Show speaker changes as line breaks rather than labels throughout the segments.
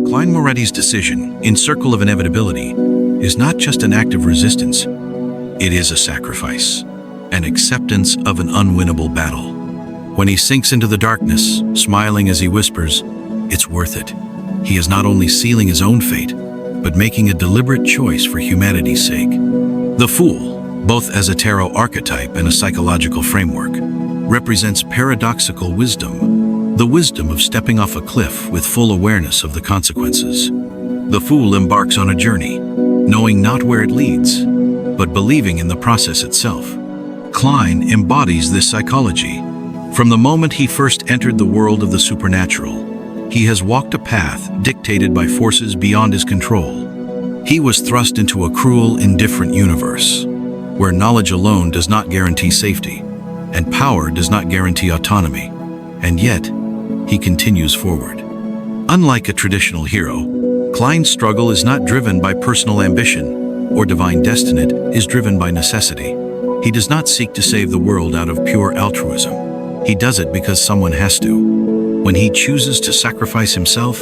Klein Moretti's decision, in Circle of Inevitability, is not just an act of resistance, it is a sacrifice, an acceptance of an unwinnable battle. When he sinks into the darkness, smiling as he whispers, "It's worth it," he is not only sealing his own fate, but making a deliberate choice for humanity's sake. The Fool, both as a tarot archetype and a psychological framework, represents paradoxical wisdom, the wisdom of stepping off a cliff with full awareness of the consequences. The Fool embarks on a journey, knowing not where it leads, but believing in the process itself. Klein embodies this psychology. From the moment he first entered the world of the supernatural, he has walked a path dictated by forces beyond his control. He was thrust into a cruel, indifferent universe, where knowledge alone does not guarantee safety, and power does not guarantee autonomy. And yet, he continues forward. Unlike a traditional hero, Klein's struggle is not driven by personal ambition or divine destiny, it is driven by necessity. He does not seek to save the world out of pure altruism. He does it because someone has to. When he chooses to sacrifice himself,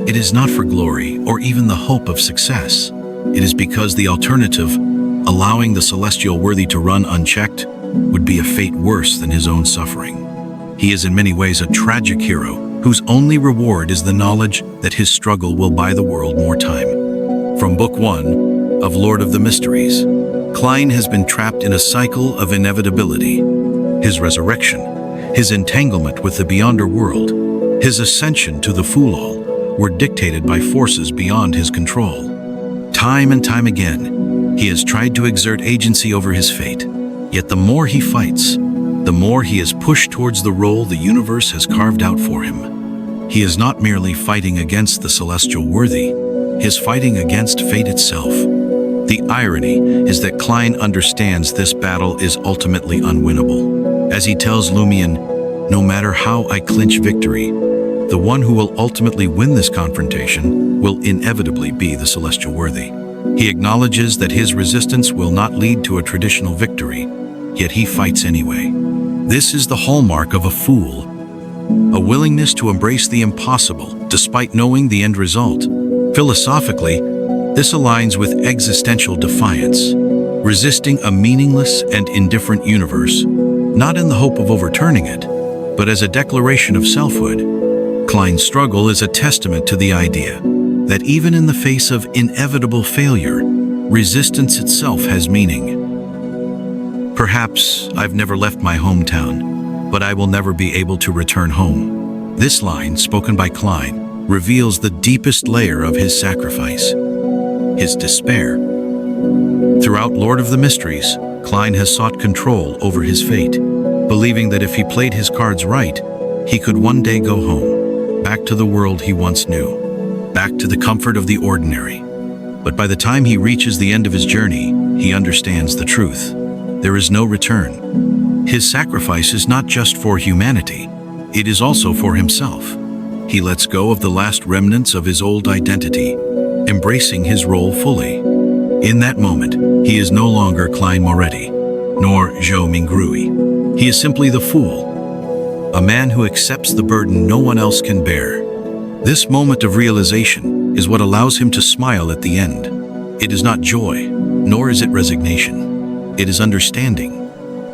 it is not for glory or even the hope of success. It is because the alternative, allowing the celestial worthy to run unchecked, would be a fate worse than his own suffering. He is in many ways a tragic hero whose only reward is the knowledge that his struggle will buy the world more time. From Book 1 of Lord of the Mysteries, Klein has been trapped in a cycle of inevitability. His resurrection, his entanglement with the beyonder world, his ascension to the Fool were dictated by forces beyond his control. Time and time again, he has tried to exert agency over his fate. Yet the more he fights, the more he is pushed towards the role the universe has carved out for him. He is not merely fighting against the celestial worthy, he is fighting against fate itself. The irony is that Klein understands this battle is ultimately unwinnable. As he tells Lumion, "No matter how I clinch victory, the one who will ultimately win this confrontation will inevitably be the celestial worthy." He acknowledges that his resistance will not lead to a traditional victory, yet he fights anyway. This is the hallmark of a fool, a willingness to embrace the impossible despite knowing the end result. Philosophically, this aligns with existential defiance, resisting a meaningless and indifferent universe, not in the hope of overturning it, but as a declaration of selfhood. Klein's struggle is a testament to the idea that even in the face of inevitable failure, resistance itself has meaning. "Perhaps I've never left my hometown, but I will never be able to return home." This line, spoken by Klein, reveals the deepest layer of his sacrifice, his despair. Throughout Lord of the Mysteries, Klein has sought control over his fate, believing that if he played his cards right, he could one day go home, back to the world he once knew, back to the comfort of the ordinary. But by the time he reaches the end of his journey, he understands the truth. There is no return. His sacrifice is not just for humanity, it is also for himself. He lets go of the last remnants of his old identity, embracing his role fully. In that moment, he is no longer Klein Moretti, nor Zhou Mingrui. He is simply the Fool, a man who accepts the burden no one else can bear. This moment of realization is what allows him to smile at the end. It is not joy, nor is it resignation. It is understanding.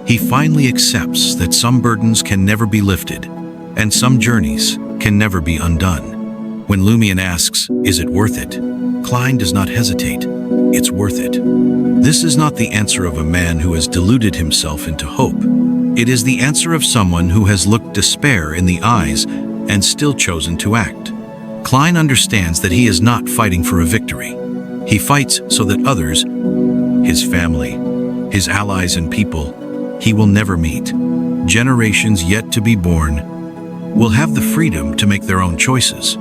He finally accepts that some burdens can never be lifted, and some journeys can never be undone. When Lumion asks, "Is it worth it?" Klein does not hesitate. It's worth it. This is not the answer of a man who has deluded himself into hope. It is the answer of someone who has looked despair in the eyes and still chosen to act. Klein understands that he is not fighting for a victory. He fights so that others, his family, his allies and people he will never meet, generations yet to be born, will have the freedom to make their own choices.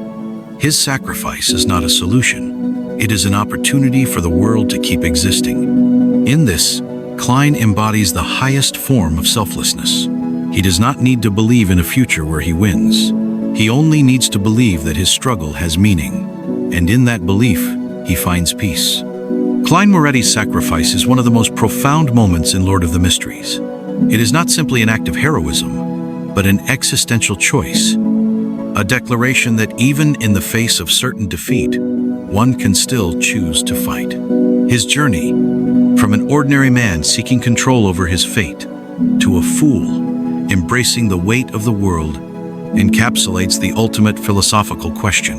His sacrifice is not a solution. It is an opportunity for the world to keep existing. In this, Klein embodies the highest form of selflessness. He does not need to believe in a future where he wins. He only needs to believe that his struggle has meaning, and in that belief, he finds peace. Klein Moretti's sacrifice is one of the most profound moments in Lord of the Mysteries. It is not simply an act of heroism, but an existential choice. A declaration that even in the face of certain defeat, one can still choose to fight. His journey, from an ordinary man seeking control over his fate to a fool embracing the weight of the world, encapsulates the ultimate philosophical question.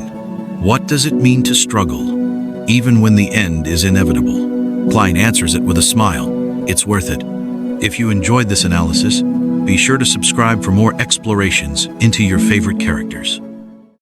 What does it mean to struggle, even when the end is inevitable? Klein answers it with a smile. It's worth it. If you enjoyed this analysis, be sure to subscribe for more explorations into your favorite characters.